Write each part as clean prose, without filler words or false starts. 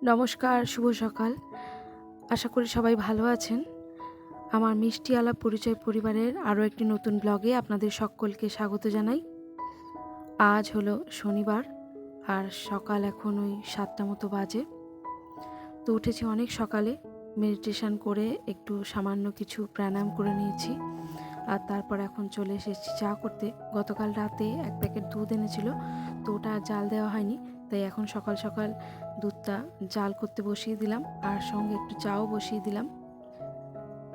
নমস্কার, শুভ সকাল। আশা করি সবাই ভালো আছেন। আমার মিষ্টি আলাপ পরিচয় পরিবারের আরও একটি নতুন ব্লগে আপনাদের সকলকে স্বাগত জানাই। আজ হলো শনিবার আর সকাল এখন ওই 7টা মতো বাজে। তো উঠেছি অনেক সকালে, মেডিটেশন করে একটু সামান্য কিছু প্রাণায়াম করে নিয়েছি। আর তারপর এখন চলে এসেছি চা করতে। গতকাল রাতে এক প্যাকেট দুধ এনেছিল, তো ওটা আর জাল দেওয়া হয়নি, তাই এখন সকাল সকাল দুধটা জাল করতে বসিয়ে দিলাম আর সঙ্গে একটু চাও বসিয়ে দিলাম।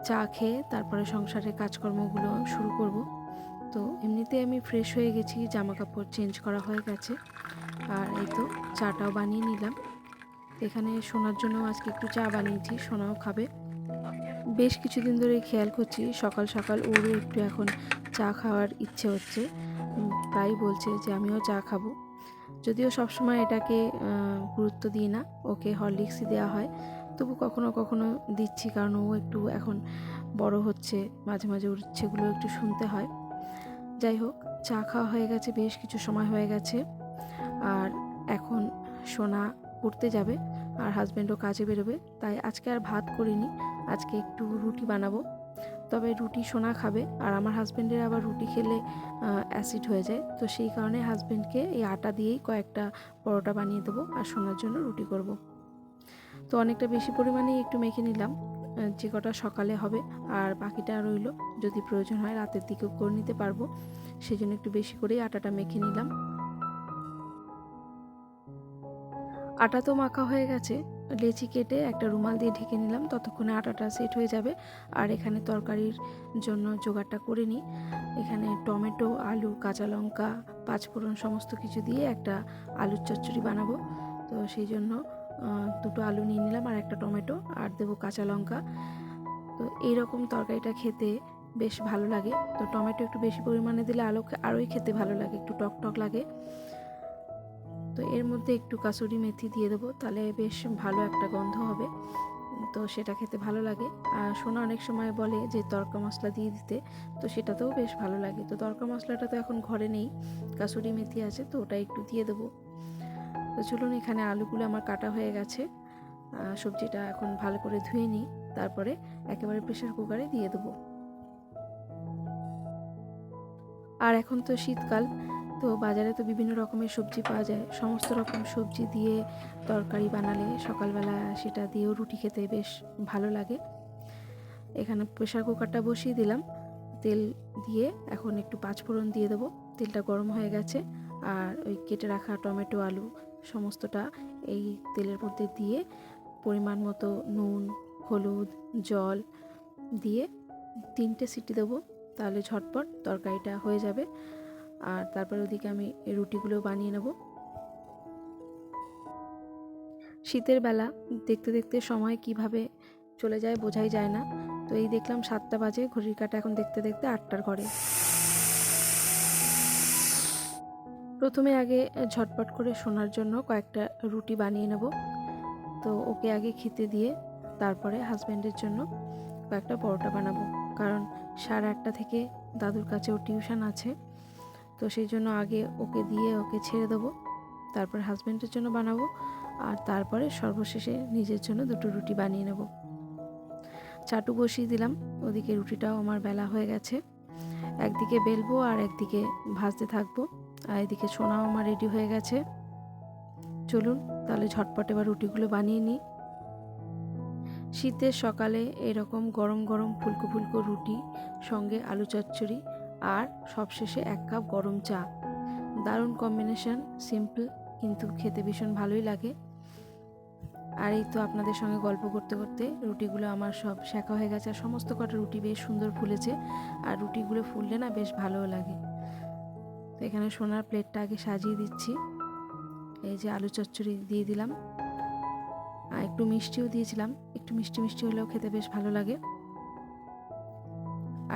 চা খেয়ে তারপরে সংসারের কাজকর্মগুলো শুরু করব। তো এমনিতে আমি ফ্রেশ হয়ে গেছি, জামা কাপড় চেঞ্জ করা হয়ে গেছে, আর এই তো চাটাও বানিয়ে নিলাম। এখানে সোনার জন্য আজকে একটু চা বানিয়েছি, সোনাও খাবে। বেশ কিছুদিন ধরে খেয়াল করছি সকাল সকাল ওরও একটু এখন চা খাওয়ার ইচ্ছে হচ্ছে, প্রায় বলছে যে আমিও চা খাবো। যদিও সবসময় এটাকে গুরুত্ব দিই না, ওকে হরলিক্সই দেওয়া হয়, তবু কখনো কখনো দিচ্ছি, কারণ ও একটু এখন বড় হচ্ছে, মাঝে মাঝে ওর ইচ্ছেগুলো একটু শুনতে হয়। যাই হোক, চা খাওয়া হয়ে গেছে, বেশ কিছু সময় হয়ে গেছে। আর এখন সোনা পড়তে যাবে আর হাজব্যান্ডও কাজে বেরোবে, তাই আজকে আর ভাত করিনি, আজকে একটু রুটি বানাবো। তবে রুটি সোনা খাবে, আর আমার হাজব্যান্ডের আবার রুটি খেলে অ্যাসিড হয়ে যায়, তো সেই কারণে হাজব্যান্ডকে এই আটা দিয়েই কয়েকটা পরোটা বানিয়ে দেবো আর সোনার জন্য রুটি করব। তো অনেকটা বেশি পরিমাণেই একটু মেখে নিলাম, যে কটা সকালে হবে, আর বাকিটা রইল, যদি প্রয়োজন হয় রাতের দিকেও করে নিতে পারবো, সেই জন্য একটু বেশি করেই আটাটা মেখে নিলাম। আটা তো মাখা হয়ে গেছে, লেচি কেটে একটা রুমাল দিয়ে ঢেকে নিলাম, ততক্ষণে আটাটা সেট হয়ে যাবে। আর এখানে তরকারির জন্য জোগাড়টা করে নিই। এখানে টমেটো, আলু, কাঁচা লঙ্কা, পাঁচফোড়ন সমস্ত কিছু দিয়ে একটা আলুর চচ্চড়ি বানাবো। তো সেই জন্য দুটো আলু নিয়ে নিলাম আর একটা টমেটো, আর দেবো কাঁচা লঙ্কা। তো এইরকম তরকারিটা খেতে বেশ ভালো লাগে। তো টমেটো একটু বেশি পরিমাণে দিলে আরোই খেতে ভালো লাগে, একটু টক টক লাগে। তো এর মধ্যে একটু কাসুরি মেথি দিয়ে দেবো, তাহলে বেশ ভালো একটা গন্ধ হবে, তো সেটা খেতে ভালো লাগে। আর সোনা অনেক সময় বলে যে তড়কা মশলা দিয়ে দিতে, তো সেটাতেও বেশ ভালো লাগে। তো তড়কা মশলাটা তো এখন ঘরে নেই, কাসুরি মেথি আছে, তো ওটা একটু দিয়ে দেবো। তো চলুন, এখানে আলুগুলো আমার কাটা হয়ে গেছে, সবজিটা এখন ভালো করে ধুয়ে নিই, তারপরে একেবারে প্রেসার কুকারে দিয়ে দেবো। আর এখন তো শীতকাল, তো বাজারে তো বিভিন্ন রকমের সবজি পাওয়া যায়, সমস্ত রকম সবজি দিয়ে তরকারি বানালে সকালবেলা সেটা দিয়েও রুটি খেতে বেশ ভালো লাগে। এখানে প্রেসার কুকারটা বসিয়ে দিলাম, তেল দিয়ে এখন একটু পাঁচফোড়ন দিয়ে দেবো। তেলটা গরম হয়ে গেছে, আর ওই কেটে রাখা টমেটো, আলু সমস্তটা এই তেলের মধ্যে দিয়ে পরিমাণ মতো নুন, হলুদ, জল দিয়ে 3টে সিটি দেবো, তাহলে ঝটপট তরকারিটা হয়ে যাবে। আর তারপর ওদিকে আমি এই রুটিগুলো বানিয়ে নেব। শীতের বেলা দেখতে দেখতে সময় কিভাবে চলে যায় বোঝাই যায় না। তো এই দেখলাম 7টা বাজে, ঘড়ির কাঁটা এখন দেখতে দেখতে 8টার ঘরে। প্রথমে আগে ঝটপট করে সোনার জন্য কয়েকটা রুটি বানিয়ে নেব। তো ওকে আগে খেতে দিয়ে তারপরে হাজব্যান্ডের জন্য কয়েকটা পরোটা বানাবো, কারণ 8:30 থেকে দাদুর কাছে ওর টিউশন আছে, তো সেই জন্য আগে ওকে দিয়ে ওকে ছেড়ে দেবো, তারপর হাজব্যান্ডের জন্য বানাবো, আর তারপরে সর্বশেষে নিজের জন্য দুটো রুটি বানিয়ে নেব। চাটু বসিয়ে দিলাম, ওদিকে রুটিটাও আমার বেলা হয়ে গেছে, একদিকে বেলবো আর একদিকে ভাজতে থাকবো। আর এদিকে সোনাও আমার রেডি হয়ে গেছে। চলুন তাহলে ঝটপট এবার রুটিগুলো বানিয়ে নিই। শীতের সকালে এরকম গরম গরম ফুলকো ফুলকো রুটি, সঙ্গে আলু চচ্চড়ি, আর সবশেষে 1 কাপ গরম চা, দারুণ কম্বিনেশন। সিম্পল কিন্তু খেতে ভীষণ ভালোই লাগে। আর এই তো আপনাদের সঙ্গে গল্প করতে করতে রুটিগুলো আমার সব শেখা হয়ে গেছে, আর সমস্ত কটা রুটি বেশ সুন্দর ফুলেছে, আর রুটিগুলো ফুললে না বেশ ভালোও লাগে। তো এখানে সোনার প্লেটটা আগে সাজিয়ে দিচ্ছি, এই যে আলু চচ্চড়ি দিয়ে দিলাম, আর একটু মিষ্টিও দিয়েছিলাম, একটু মিষ্টি মিষ্টি হলেও খেতে বেশ ভালো লাগে।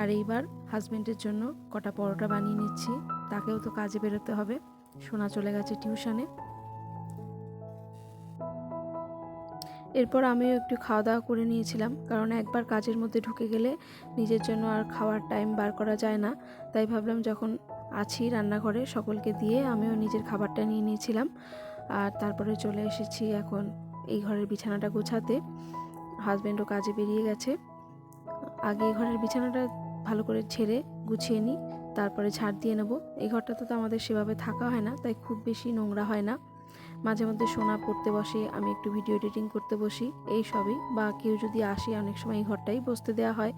আর এইবার হাজব্যান্ডের জন্য কটা পরোটা বানিয়ে নিচ্ছি, তাকেও তো কাজে বেরোতে হবে, সোনা চলে গেছে টিউশনে। এরপর আমিও একটু খাওয়া দাওয়া করে নিয়েছিলাম, কারণ একবার কাজের মধ্যে ঢুকে গেলে নিজের জন্য আর খাওয়ার টাইম বার করা যায় না, তাই ভাবলাম যখন আছি রান্নাঘরে সকলকে দিয়ে আমিও নিজের খাবারটা নিয়ে নিয়েছিলাম। আর তারপরে চলে এসেছি এখন এই ঘরের বিছানাটা গোছাতে। হাজব্যান্ডও কাজে বেরিয়ে গেছে। আগে এই ঘরের বিছানাটা ভালো করে ঝেড়ে গুছিয়ে নিই, তারপরে ঝাড় দিয়ে নেব। এই ঘরটাতে তো আমাদের সেভাবে থাকা হয় না, তাই খুব বেশি নোংরা হয় না। মাঝে মধ্যে সোনা পড়তে বসে, আমি একটু ভিডিও এডিটিং করতে বসি, এই সবই। বা কেউ যদি আসে অনেক সময় এই ঘরটাই বসতে দেওয়া হয়।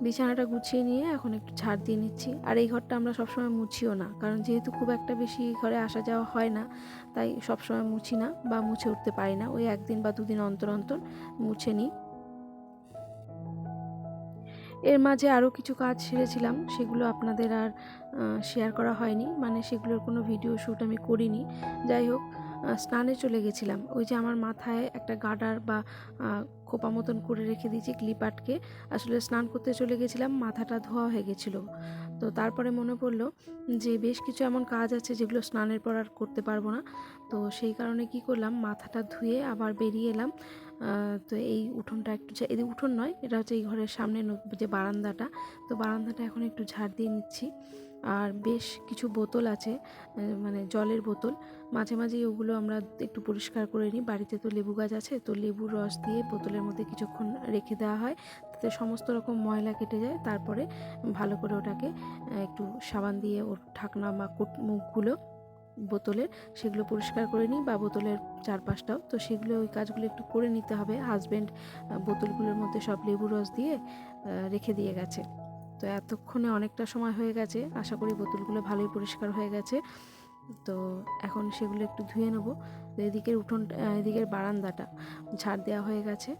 বিছানাটা গুছিয়ে নিয়ে এখন একটু ঝাড় দিয়ে নিচ্ছি। আর এই ঘরটা আমরা সবসময় মুছিও না, কারণ যেহেতু খুব একটা বেশি ঘরে আসা যাওয়া হয় না, তাই সবসময় মুছি না বা মুছে উঠতে পারি না। ওই 1 দিন বা 2 দিন অন্তর অন্তর মুছে নিই। এর মাঝে আরও কিছু কাজ সেরেছিলাম, সেগুলো আপনাদের আর শেয়ার করা হয়নি, মানে সেগুলোর কোনো ভিডিও শ্যুট আমি করিনি। যাই হোক, স্নানে চলে গেছিলাম। ওই যে আমার মাথায় একটা গার্ডার বা খোপা মতন করে রেখে দিয়েছি ক্লিপ আটকে, আসলে স্নান করতে চলে গেছিলাম, মাথাটা ধোয়া হয়ে গেছিলো। তো তারপরে মনে পড়লো যে বেশ কিছু এমন কাজ আছে যেগুলো স্নানের পর আর করতে পারবো না। তো সেই কারণে কি করলাম, মাথাটা ধুয়ে আবার বেরিয়ে এলাম। তো এই উঠোনটা একটু, এই উঠোন নয়, এটা হচ্ছে এই ঘরের সামনে যে বারান্দাটা, তো বারান্দাটা এখন একটু ঝাড় দিয়ে নিচ্ছি। আর বেশ কিছু বোতল আছে, মানে জলের বোতল, মাঝে মাঝেই ওগুলো আমরা একটু পরিষ্কার করে নিই। বাড়িতে তো লেবু গাছ আছে, তো লেবুর রস দিয়ে বোতলের মধ্যে কিছুক্ষণ রেখে দেওয়া হয়, তাতে সমস্ত রকম ময়লা কেটে যায়। তারপরে ভালো করে ওটাকে একটু সাবান দিয়ে ওর ঢাকনা বা মুখগুলো বোতলের সেগুলো পরিষ্কার করে নিই, বা বোতলের চারপাশটাও। তো সেগুলো, ওই কাজগুলো একটু করে নিতে হবে। হাজব্যান্ড বোতলগুলোর মধ্যে সব লেবু রস দিয়ে রেখে দিয়ে গেছে। তো এতক্ষণে অনেকটা সময় হয়ে গেছে, আশা করি বোতলগুলো ভালোই পরিষ্কার হয়ে গেছে। তো এখন সেগুলো একটু ধুয়ে নেব। তো এদিকের এদিকের বারান্দাটা ঝাড় দেওয়া হয়ে গেছে।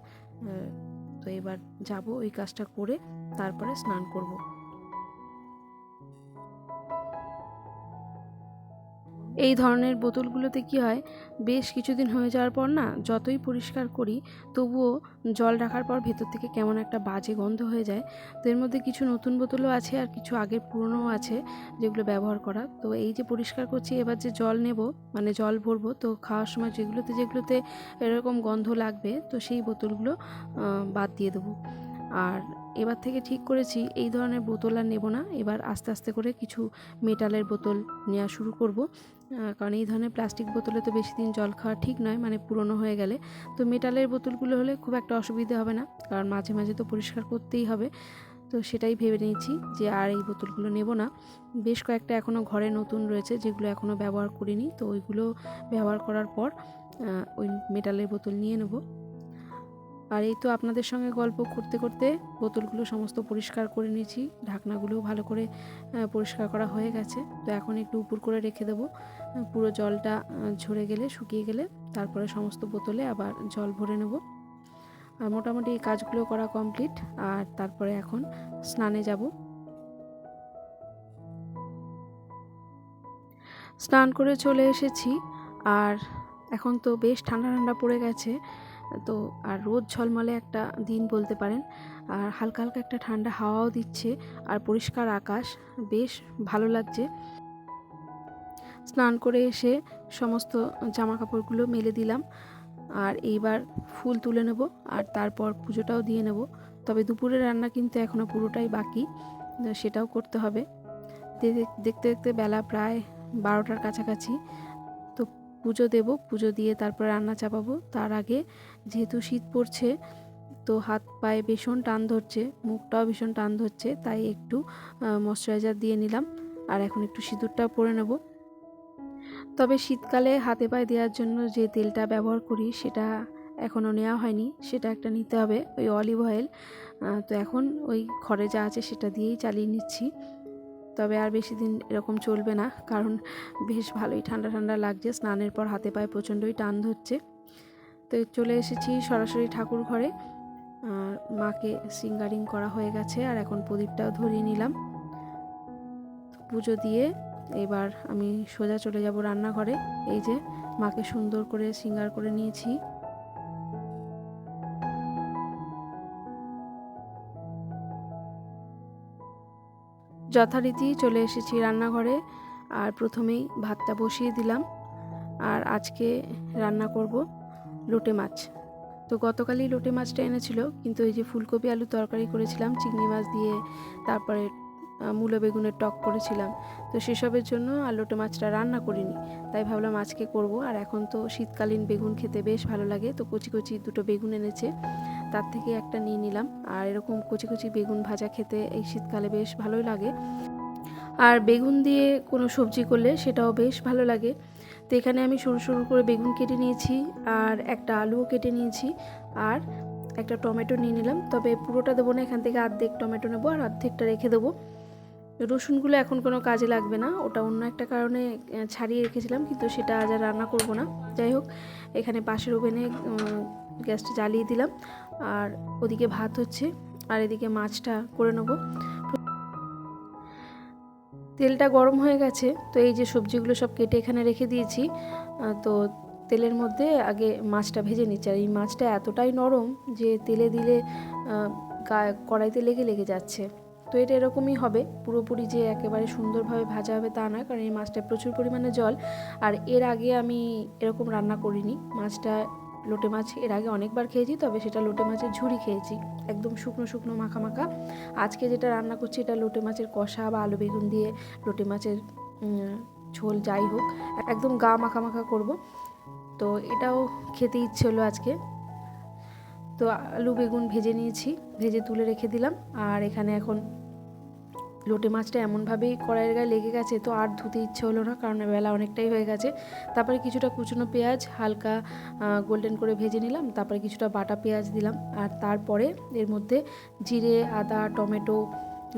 তো এবার যাব, ওই কাজটা করে তারপরে স্নান করব। এই ধরনের বোতলগুলোতে কি হয়, বেশ কিছুদিন হয়ে যাওয়ার পর না, যতই পরিষ্কার করি তবুও জল রাখার পর ভেতর থেকে কেমন একটা বাজে গন্ধ হয়ে যায়। তো এর মধ্যে কিছু নতুন বোতলও আছে আর কিছু আগের পুরনোও আছে যেগুলো ব্যবহার করা। তো এই যে পরিষ্কার করছি, এবার যে জল নেব, মানে জল ভরবো, তো খাওয়ার সময় যেগুলোতে এরকম গন্ধ লাগবে, তো সেই বোতলগুলো বাদ দিয়ে দেবো। আর এবার থেকে ঠিক করেছি এই ধরনের বোতল আর নেব না। এবার আস্তে আস্তে করে কিছু মেটালের বোতল নেওয়া শুরু করব, কারণ এই ধরনের প্লাস্টিক বোতলে তো বেশি দিন জল খাওয়া ঠিক নয়, মানে পুরনো হয়ে গেলে। তো মেটালের বোতলগুলো হলে খুব একটা অসুবিধা হবে না, কারণ মাঝে মাঝে তো পরিষ্কার করতেই হবে। তো সেটাই ভেবে নিয়েছি যে আর এই বোতলগুলো নেব না। বেশ কয়েকটা এখনও ঘরে নতুন রয়েছে যেগুলো এখনও ব্যবহার করিনি, তো ওইগুলো ব্যবহার করার পর ওই মেটালের বোতল নিয়ে নেব। আর এই তো আপনাদের সঙ্গে গল্প করতে করতে বোতলগুলো সমস্ত পরিষ্কার করে নিয়েছি, ঢাকনাগুলোও ভালো করে পরিষ্কার করা হয়ে গেছে। তো এখন একটু উপর করে রেখে দেবো, পুরো জলটা ঝরে গেলে, শুকিয়ে গেলে তারপরে সমস্ত বোতলে আবার জল ভরে নেব। আর মোটামুটি এই কাজগুলো করা কমপ্লিট। আর তারপরে এখন স্নানে যাব। স্নান করে চলে এসেছি, আর এখন তো বেশ ঠান্ডা ঠান্ডা পড়ে গেছে। তো আর রোদ ঝলমলে একটা দিন বলতে পারেন, আর হালকা হালকা একটা ঠান্ডা হাওয়াও দিচ্ছে, আর পরিষ্কার আকাশ, বেশ ভালো লাগছে। স্নান করে এসে সমস্ত জামা কাপড়গুলো মেলে দিলাম, আর এইবার ফুল তুলে নেব, আর তারপর পুজোটাও দিয়ে নেব। তবে দুপুরের রান্না কিন্তু এখনও পুরোটাই বাকি, সেটাও করতে হবে। দেখতে দেখতে বেলা প্রায় 12টার কাছাকাছি। তো পুজো দেব, পুজো দিয়ে তারপর রান্না চাপাবো। তার আগে যেহেতু শীত পড়ছে, তো হাত পায়ে ভীষণ টান ধরছে, মুখটাও ভীষণ টান ধরছে, তাই একটু ময়শ্চারাইজার দিয়ে নিলাম। আর এখন একটু সিঁদুরটাও পরে নেব। তবে শীতকালে হাতে পায়ে দেওয়ার জন্য যে তেলটা ব্যবহার করি সেটা এখনও নেওয়া হয়নি, সেটা একটা নিতে হবে, ওই অলিভ অয়েল। তো এখন ওই ঘরে যা আছে সেটা দিয়েই চালিয়ে নিচ্ছি। তবে আর বেশি দিন এরকম চলবে না, কারণ বেশ ভালোই ঠান্ডা ঠান্ডা লাগছে, স্নানের পর হাতে পায়ে প্রচণ্ডই টান ধরছে। তো চলে এসেছি সরাসরি ঠাকুর ঘরে। মাকে সিঙ্গারিং করা হয়ে গেছে, আর এখন প্রদীপটাও ধরিয়ে নিলাম। পুজো দিয়ে এবার আমি সোজা চলে যাব রান্নাঘরে। এই যে মাকে সুন্দর করে সিঙ্গার করে নিয়েছি। যথারীতি চলে এসেছি রান্নাঘরে, আর প্রথমেই ভাতটা বসিয়ে দিলাম। আর আজকে রান্না করব লোটে মাছ। তো গতকালই লোটে মাছটা এনেছিল, কিন্তু এই যে ফুলকপি আলু তরকারি করেছিলাম চিংড়ি মাছ দিয়ে, তারপরে মূলো বেগুনের টক করেছিলাম, তো সেসবের জন্য আর লোটে মাছটা রান্না করিনি। তাই ভাবলাম আজকে করব। আর এখন তো শীতকালীন বেগুন খেতে বেশ ভালো লাগে, তো কচি কচি দুটো বেগুন এনেছে, তার থেকে একটা নিয়ে নিলাম। আর এরকম কচি কচি বেগুন ভাজা খেতে এই শীতকালে বেশ ভালোই লাগে। আর বেগুন দিয়ে কোনো সবজি করলে সেটাও বেশ ভালো লাগে। তো এখানে আমি সরু সরু করে বেগুন কেটে নিয়েছি, আর একটা আলুও কেটে নিয়েছি, আর একটা টমেটো নিয়ে নিলাম। তবে পুরোটা দেবো না, এখান থেকে অর্ধেক টমেটো নেবো আর অর্ধেকটা রেখে দেবো। রসুনগুলো এখন কোনো কাজে লাগবে না, ওটা অন্য একটা কারণে ছাড়িয়ে রেখেছিলাম, কিন্তু সেটা আজ আর রান্না করব না। যাই হোক, এখানে পাশের ওভেনে গ্যাসটা জ্বালিয়ে দিলাম, আর ওদিকে ভাত হচ্ছে, আর এদিকে মাছটা করে নেবো। তেলটা গরম হয়ে গেছে, তো এই যে সবজিগুলো সব কেটে এখানে রেখে দিয়েছি। তো তেলের মধ্যে আগে মাছটা ভেজে নিচ্ছি। আর এই মাছটা এতটাই নরম যে তেলে দিলে কড়াইতে লেগে লেগে যাচ্ছে। তো এটা এরকমই হবে, পুরোপুরি যে একেবারে সুন্দরভাবে ভাজা হবে তা নয়, কারণ এই মাছটায় প্রচুর পরিমাণে জল। আর এর আগে আমি এরকম রান্না করিনি মাছটা। লোটে মাছ এর আগে অনেকবার খেয়েছি, তবে সেটা লোটে মাছের ঝুরি খেয়েছি, একদম শুকনো শুকনো মাখা মাখা। আজকে যেটা রান্না করছি এটা লোটে মাছের কষা বা আলু বেগুন দিয়ে লোটে মাছের ঝোল, যাই হোক, একদম গা মাখা মাখা করবো। তো এটাও খেতে ইচ্ছে হলো আজকে। তো আলু বেগুন ভেজে নিয়েছি, ভেজে তুলে রেখে দিলাম। আর এখানে এখন লোটে মাছটা এমনভাবেই কড়াইয়ের গায়ে লেগে গেছে, তো আর ধুতে ইচ্ছে হলো না, কারণ বেলা অনেকটাই হয়ে গেছে। তারপরে কিছুটা কুচনো পেঁয়াজ হালকা গোল্ডেন করে ভেজে নিলাম, তারপরে কিছুটা বাটা পেঁয়াজ দিলাম, আর তারপরে এর মধ্যে জিরে, আদা, টমেটো,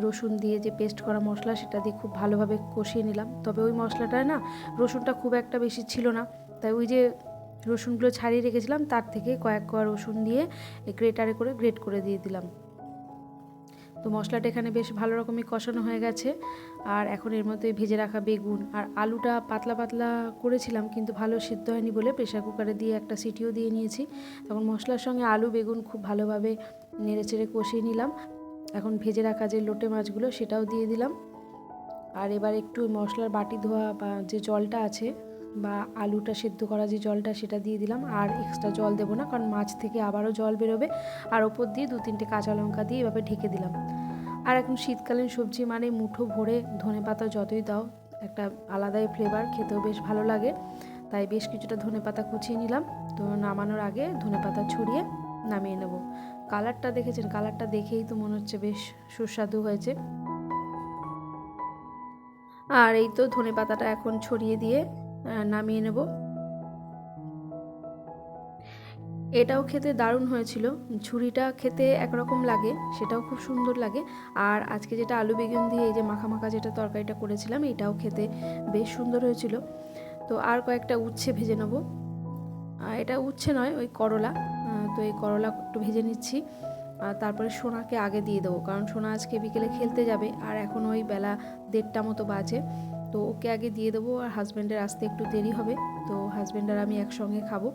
রসুন দিয়ে যে পেস্ট করা মশলা সেটা দিয়ে খুব ভালোভাবে কষিয়ে নিলাম। তবে ওই মশলাটায় না রসুনটা খুব একটা বেশি ছিল না, তাই ওই যে রসুনগুলো ছাড়িয়ে রেখেছিলাম তার থেকে কয়েক কোয়া রসুন দিয়ে গ্রেটারে করে গ্রেট করে দিয়ে দিলাম। তো মশলাটা এখানে বেশ ভালো রকমই কষানো হয়ে গেছে। আর এখন এর মধ্যে ভেজে রাখা বেগুন আর আলুটা পাতলা পাতলা করেছিলাম, কিন্তু ভালো সিদ্ধ হয়নি বলে প্রেশার কুকারে দিয়ে একটা সিটিও দিয়ে নিয়েছি। তখন মশলার সঙ্গে আলু বেগুন খুব ভালোভাবে নেড়ে চেড়ে কষিয়ে নিলাম। এখন ভেজে রাখা যে লোটে মাছগুলো সেটাও দিয়ে দিলাম। আর এবার একটু মশলার বাটি ধোয়া বা যে জলটা আছে বা আলুটা সেদ্ধ করা যে জলটা সেটা দিয়ে দিলাম। আর এক্সট্রা জল দেবো না, কারণ মাছ থেকে আবারও জল বেরোবে। আর ওপর দিয়ে 2-3টে কাঁচা লঙ্কা দিয়ে এভাবে ঢেকে দিলাম। আর এখন শীতকালীন সবজি মানে মুঠো ভরে ধনেপাতা যতই দাও একটা আলাদাই ফ্লেভার, খেতেও বেশ ভালো লাগে। তাই বেশ কিছুটা ধনেপাতা কুচিয়ে নিলাম। তো নামানোর আগে ধনেপাতা ছড়িয়ে নামিয়ে নেব। কালারটা দেখেছেন, কালারটা দেখেই তো মনে হচ্ছে বেশ সুস্বাদু হয়েছে। আর এই তো ধনেপাতাটা এখন ছড়িয়ে দিয়ে নামিয়ে নেব। এটাও খেতে দারুণ হয়েছিল। ঝুরিটা খেতে একরকম লাগে, সেটাও খুব সুন্দর লাগে। আর আজকে যেটা আলু বেগুন দিয়ে এই যে মাখা মাখা যেটা তরকারিটা করেছিলাম এটাও খেতে বেশ সুন্দর হয়েছিল। তো আর কয়েকটা উচ্ছে ভেজে নেব। এটা উচ্ছে নয়, ওই করলা। তো এই করলা একটু ভেজে নিচ্ছি। আর তারপরে সোনাকে আগে দিয়ে দেবো, কারণ সোনা আজকে বিকেলে খেলতে যাবে, আর এখন ওই বেলা 1:30 মতো বাজে। তো ওকে আগে দিয়ে দেবো, আর হাজব্যান্ডের আসতে একটু দেরি হবে, তো হাজব্যান্ড আর আমি একসঙ্গে খাবো।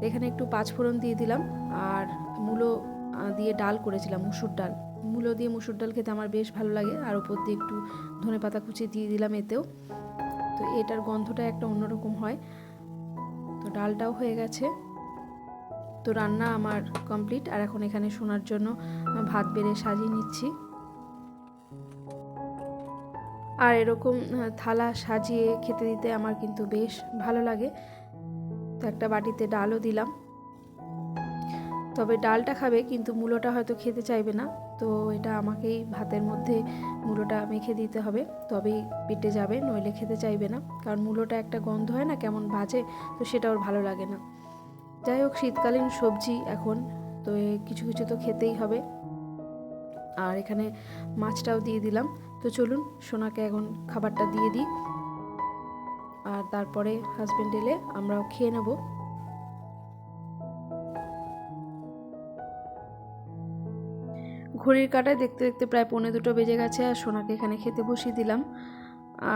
এখানে একটু পাঁচফোড়ন দিয়ে দিলাম। আর মূলো দিয়ে ডাল করেছিলাম, মুসুর ডাল। মূলো দিয়ে মুসুর ডাল খেতে আমার বেশ ভালো লাগে। আর ওপর দিয়ে একটু ধনেপাতা কুচি দিয়ে দিলাম এতেও। তো এটার গন্ধটা একটা অন্যরকম হয়। তো ডালটাও হয়ে গেছে। তো রান্না আমার কমপ্লিট। আর এখন এখানে সোনার জন্য ভাত বেড়ে সাজিয়ে নিচ্ছি। আর এরকম থালা সাজিয়ে খেতে দিতে আমার কিন্তু বেশ ভালো লাগে। তো একটা বাটিতে ডালও দিলাম। তবে ডালটা খাবে, কিন্তু মূলোটা হয়তো খেতে চাইবে না। তো এটা আমাকেই ভাতের মধ্যে মূলোটা মেখে দিতে হবে, তবেই পেটে যাবে, নইলে খেতে চাইবে না। কারণ মূলোটা একটা গন্ধ হয় না, কেমন বাজে, তো সেটা ওর ভালো লাগে না। যাই হোক, শীতকালীন সবজি এখন তো কিছু কিছু তো খেতেই হবে। আর এখানে মাছটাও দিয়ে দিলাম। তো চলুন সোনাকে এখন খাবারটা দিয়ে দিই, আর তারপরে হাজব্যান্ড এলে আমরাও খেয়ে নেব। ঘড়ির কাঁটায় দেখতে দেখতে প্রায় 1:45 বেজে গেছে, আর সোনাকে এখানে খেতে বসিয়ে দিলাম।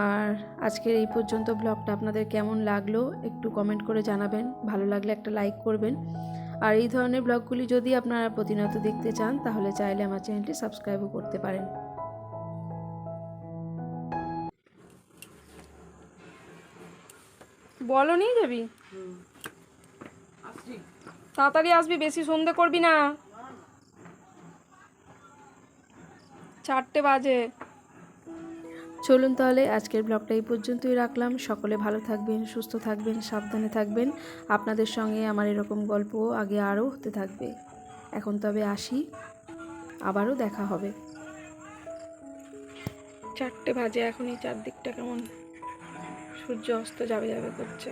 আর আজকের এই পর্যন্ত ব্লগটা আপনাদের কেমন লাগলো একটু কমেন্ট করে জানাবেন, ভালো লাগলে একটা লাইক করবেন। আর এই ধরনের ব্লগগুলি যদি আপনারা প্রতিনিয়ত দেখতে চান তাহলে চাইলে আমার চ্যানেলটি সাবস্ক্রাইবও করতে পারেন। বলো নিয়ে যাবি, তাড়াতাড়ি আসবি, বেশি সন্ধে করবি না, 4টে বাজে। চলুন তাহলে আজকের ব্লগটা এই পর্যন্তই রাখলাম। সকলে ভালো থাকবেন, সুস্থ থাকবেন, সাবধানে থাকবেন। আপনাদের সঙ্গে আমার এরকম গল্প আগে আরও হতে থাকবে। এখন তবে আসি, আবারও দেখা হবে। 4টে বাজে, এখনই চারদিকটা কেমন সূর্য অস্ত যাবে যাবে করছে।